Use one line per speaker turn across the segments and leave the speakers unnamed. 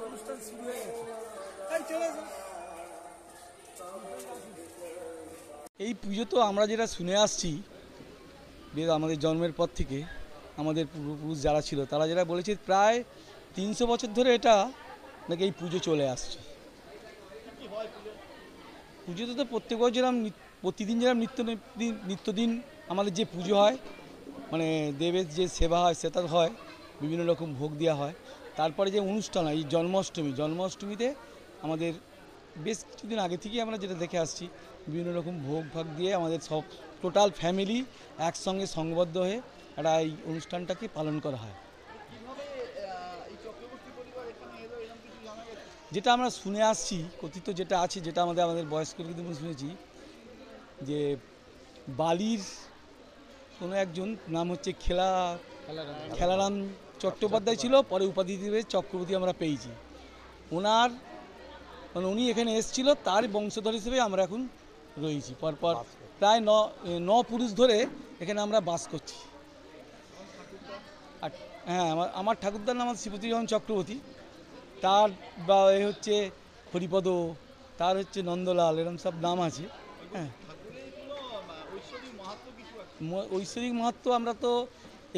অনুষ্ঠান শুরু হয়ে গেছে। চলে আসুন। এই পুজো তো আমরা যেটা শুনে আসছি আমাদের জন্মের পর থেকে, আমাদের পূর্বপুরুষ যারা ছিল তারা যেটা বলেছে প্রায় 300 বছর ধরে এটা নাকি এই পুজো চলে আসছে। পুজোতে তো প্রত্যেক বছর প্রতিদিন যেরকম নিত্যদিন আমাদের যে পুজো হয়, মানে দেবের যে সেবা হয় সেটা হয়, বিভিন্ন রকম ভোগ দেওয়া হয়। তারপরে যে অনুষ্ঠান হয় এই জন্মাষ্টমীতে আমাদের বেশ কিছুদিন আগে থেকেই আমরা যেটা দেখে আসছি, বিভিন্ন রকম ভোগ ভাগ দিয়ে আমাদের সব টোটাল ফ্যামিলি একসঙ্গে সংবদ্ধ হয়ে একটা এই অনুষ্ঠানটাকে পালন করা হয়। যেটা আমরা শুনে আসছি, কথিত যেটা আছে, যেটা আমাদের বয়স্ক শুনেছি, যে বালির কোনো একজন নাম হচ্ছে খেলারাম চট্টোপাধ্যায় ছিল, পরে উপাধি দেবে চক্রবর্তী আমরা পেয়েছি। ওনার মানে উনি এখানে এসেছিল, তার বংশধর হিসেবে আমরা এখন রয়েছি। পরপর প্রায় ন পুরুষ ধরে এখানে আমরা বাস করছি। আর হ্যাঁ, আমার ঠাকুরদার নাম শ্রীপতি চক্রবর্তী, তার বা এ হচ্ছে হরিপদ, তার হচ্ছে নন্দলাল, এরকম সব নাম আছে। হ্যাঁ, ঐশ্বরিক মাহাত্ম্য আমরা তো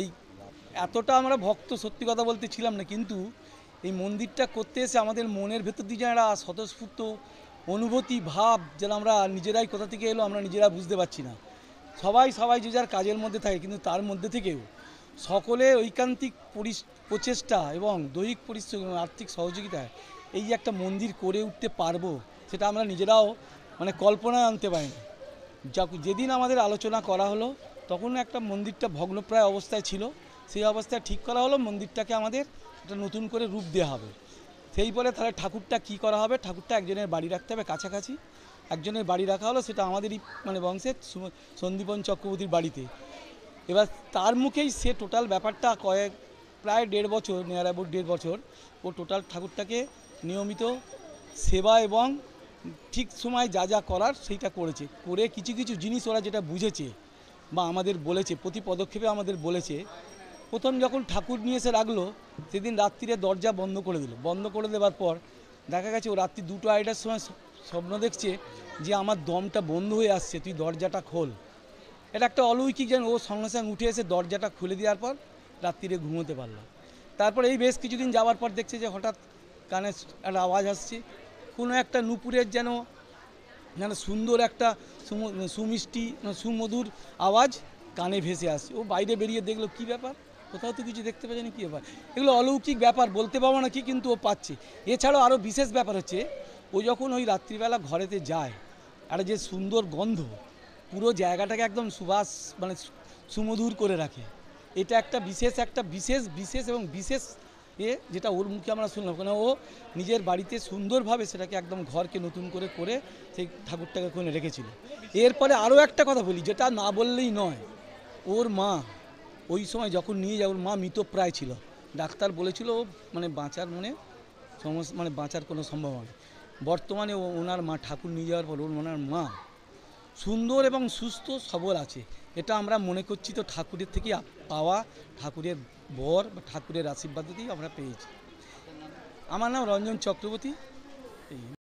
এই এতটা আমরা ভক্ত সত্যি কথা বলতে ছিলাম না, কিন্তু এই মন্দিরটা করতে এসে আমাদের মনের ভেতর দিয়ে যেন একটা স্বতঃস্ফূর্ত অনুভূতি ভাব, যেন আমরা নিজেরাই কোথা থেকে এলো আমরা নিজেরা বুঝতে পারছি না। সবাই যে যার কাজের মধ্যে থাকে, কিন্তু তার মধ্যে থেকেও সকলে ঐকান্তিক প্রচেষ্টা এবং দৈহিক পরিশ্রম এবং আর্থিক সহযোগিতায় এই যে একটা মন্দির করে উঠতে পারবো, সেটা আমরা নিজেরাও মানে কল্পনায় আনতে পারিনি। যেদিন আমাদের আলোচনা করা হলো, তখন একটা মন্দিরটা ভগ্নপ্রায় অবস্থায় ছিল, সেই অবস্থায় ঠিক করা হলো মন্দিরটাকে আমাদের একটা নতুন করে রূপ দেওয়া হবে। সেই বলে তাহলে ঠাকুরটা কি করা হবে, ঠাকুরটা একজনের বাড়ি রাখতে হবে, কাছাকাছি একজনের বাড়ি রাখা হলো, সেটা আমাদেরই মানে বংশের সন্দীপন চক্রবর্তীর বাড়িতে। এবার তার মুখেই সে টোটাল ব্যাপারটা প্রায় 1.5 বছর, নিয়ার অ্যাবাউট 1.5 বছর ও টোটাল ঠাকুরটাকে নিয়মিত সেবা এবং ঠিক সময় যা যা করার সেইটা করেছে। করে কিছু কিছু জিনিস ওরা যেটা বুঝেছে বা আমাদের বলেছে, প্রতি পদক্ষেপে আমাদের বলেছে। প্রথম যখন ঠাকুর নিয়ে এসে রাখলো, সেদিন রাত্রিরে দরজা বন্ধ করে দিল। বন্ধ করে দেওয়ার পর দেখা গেছে ও রাত্রি 2-2:30টার সময় স্বপ্ন দেখছে যে আমার দমটা বন্ধ হয়ে আসছে, তুই দরজাটা খোল। এটা একটা অলৌকিক, যেন ও সঙ্গে সঙ্গে উঠে এসে দরজাটা খুলে দেওয়ার পর রাত্রিরে ঘুমোতে পারলো। তারপর এই বেশ কিছুদিন যাওয়ার পর দেখছে যে হঠাৎ কানে একটা আওয়াজ আসছে, কোনো একটা নুপুরের যেন সুন্দর একটা সুমিষ্টি সুমধুর আওয়াজ কানে ভেসে আসছে। ও বাইরে বেরিয়ে দেখলো কী ব্যাপার, কোথাও তো কিছু দেখতে পাচ্ছি না, কী ব্যাপার। এগুলো অলৌকিক ব্যাপার, বলতে পারবো না কি, কিন্তু ও পাচ্ছে। এছাড়াও আরও বিশেষ ব্যাপার হচ্ছে, ও যখন ওই রাত্রিবেলা ঘরেতে যায়, আর যে সুন্দর গন্ধ পুরো জায়গাটাকে একদম সুবাস মানে সুমধুর করে রাখে। এটা একটা বিশেষ এবং বিশেষ যেটা ওর মুখে আমরা শুনলাম, কেন ও নিজের বাড়িতে সুন্দরভাবে সেটাকে একদম ঘরকে নতুন করে সেই ঠাকুরটাকে ওখানে রেখেছিল। এরপরে আরও একটা কথা বলি, যেটা না বললেই নয়। ওর মা ওই সময় যখন নিয়ে যায়, ওর মা মৃতপ্রায় ছিল। ডাক্তার বলেছিল ও মানে বাঁচার কোনো সম্ভাবনা নেই। বর্তমানে ওনার মা ঠাকুর নিয়ে যাওয়ার পর ওনার মা সুন্দর এবং সুস্থ সবল আছে। এটা আমরা মনে করছি তো ঠাকুরের থেকে পাওয়া, ঠাকুরের বর বা ঠাকুরের আশীর্বাদ দিয়েই আমরা পেয়েছি। আমার নাম রঞ্জন চক্রবর্তী।